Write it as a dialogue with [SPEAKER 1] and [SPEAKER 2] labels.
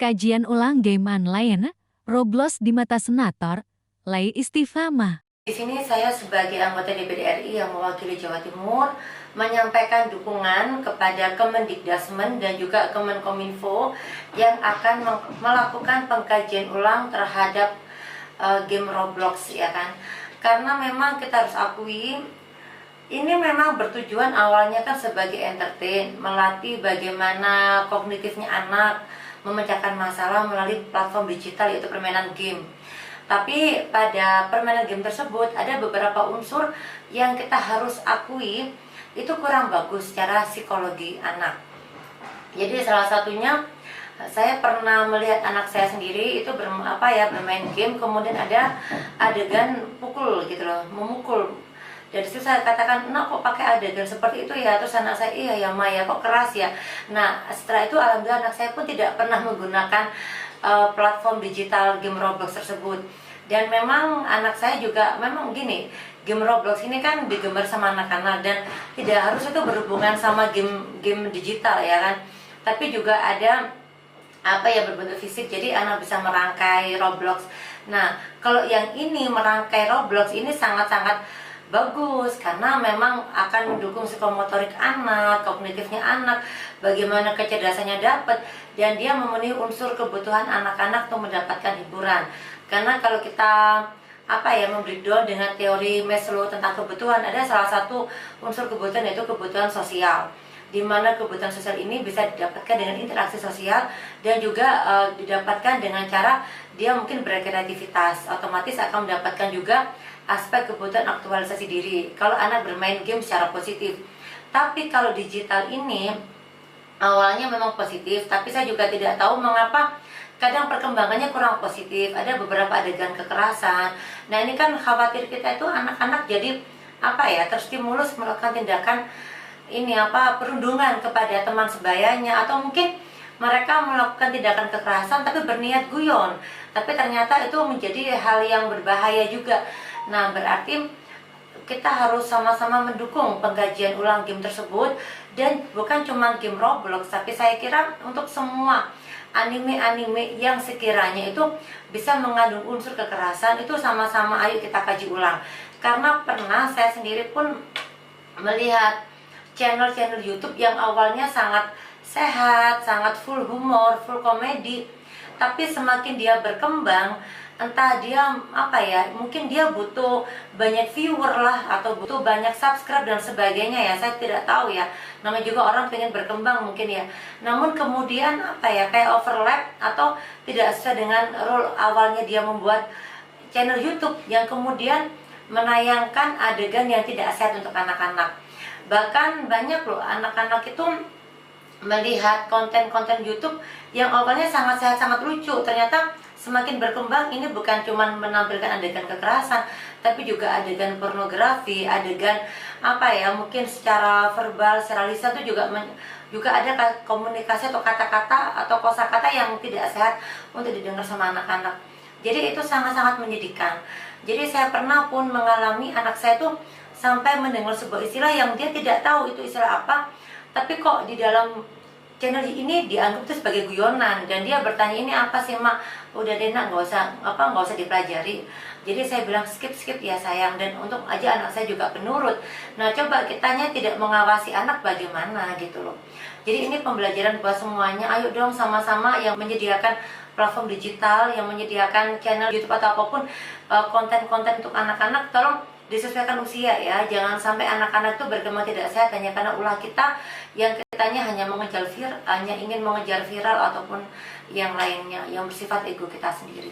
[SPEAKER 1] Kajian ulang game online, Roblox di mata senator, Lai Istifama.
[SPEAKER 2] Di sini saya sebagai anggota DPD RI yang mewakili Jawa Timur menyampaikan dukungan kepada Kemendikdasmen dan juga Kemenkominfo yang akan melakukan pengkajian ulang terhadap game Roblox, ya kan. Karena memang kita harus akui ini memang bertujuan awalnya kan sebagai entertain, melatih bagaimana kognitifnya anak, memecahkan masalah melalui platform digital yaitu permainan game. Tapi pada permainan game tersebut ada beberapa unsur yang kita harus akui itu kurang bagus secara psikologi anak. Jadi salah satunya saya pernah melihat anak saya sendiri itu bermain game, kemudian ada adegan pukul gitu loh, memukul. Dari situ saya katakan, "Nak, kok pakai adegan seperti itu ya?" Terus anak saya, "Iya ya Maya, kok keras ya?" Nah setelah itu alhamdulillah anak saya pun tidak pernah menggunakan platform digital game Roblox tersebut. Dan memang anak saya juga memang gini, game Roblox ini kan digemar sama anak-anak dan tidak harus itu berhubungan sama game digital, ya kan. Tapi juga ada berbentuk fisik, jadi anak bisa merangkai Roblox. Nah kalau yang ini merangkai Roblox ini sangat-sangat bagus karena memang akan mendukung psikomotorik anak, kognitifnya anak, bagaimana kecerdasannya dapat, dan dia memenuhi unsur kebutuhan anak-anak untuk mendapatkan hiburan. Karena kalau kita membreakdown dengan teori Maslow tentang kebutuhan, ada salah satu unsur kebutuhan yaitu kebutuhan sosial, di mana kebutuhan sosial ini bisa didapatkan dengan interaksi sosial dan juga didapatkan dengan cara dia mungkin berkreativitas, otomatis akan mendapatkan juga aspek kebutuhan aktualisasi diri kalau anak bermain game secara positif. Tapi kalau digital ini awalnya memang positif, tapi saya juga tidak tahu mengapa kadang perkembangannya kurang positif, ada beberapa adegan kekerasan. Nah ini kan khawatir kita itu anak-anak jadi terstimulus melakukan tindakan perundungan kepada teman sebayanya, atau mungkin mereka melakukan tindakan kekerasan tapi berniat guyon, tapi ternyata itu menjadi hal yang berbahaya juga. Nah berarti kita harus sama-sama mendukung pengkajian ulang game tersebut, dan bukan cuma game Roblox, tapi saya kira untuk semua anime-anime yang sekiranya itu bisa mengandung unsur kekerasan itu sama-sama ayo kita kaji ulang. Karena pernah saya sendiri pun melihat channel-channel YouTube yang awalnya sangat sehat, sangat full humor, full komedi, tapi semakin dia berkembang, entah dia mungkin dia butuh banyak viewer lah, atau butuh banyak subscribe dan sebagainya ya, saya tidak tahu ya, namanya juga orang pengen berkembang mungkin ya. Namun kemudian kayak overlap atau tidak sesuai dengan role awalnya dia membuat channel YouTube yang kemudian menayangkan adegan yang tidak sehat untuk anak-anak. Bahkan banyak loh anak-anak itu melihat konten-konten YouTube yang awalnya sangat sehat, sangat lucu, ternyata semakin berkembang ini bukan cuma menampilkan adegan kekerasan, tapi juga adegan pornografi, adegan mungkin secara verbal, secara lisan itu juga ada komunikasi atau kata-kata atau kosakata yang tidak sehat untuk didengar sama anak-anak. Jadi itu sangat-sangat menyedihkan. Jadi saya pernah pun mengalami anak saya tuh sampai mendengar sebuah istilah yang dia tidak tahu itu istilah apa, tapi kok di dalam channel ini dianggap itu sebagai guyonan, dan dia bertanya, "Ini apa sih Mak?" "Udah deh Nak, nggak usah dipelajari." Jadi saya bilang skip ya sayang, dan untuk aja anak saya juga penurut. Nah coba kitanya tidak mengawasi anak bagaimana gitu loh. Jadi ini pembelajaran buat semuanya. Ayo dong sama-sama yang menyediakan platform digital, yang menyediakan channel YouTube atau apapun konten-konten untuk anak-anak, tolong disesuaikan usia ya. Jangan sampai anak-anak itu berkembang tidak sehat hanya karena ulah kita yang kitanya hanya ingin mengejar viral ataupun yang lainnya yang bersifat ego kita sendiri.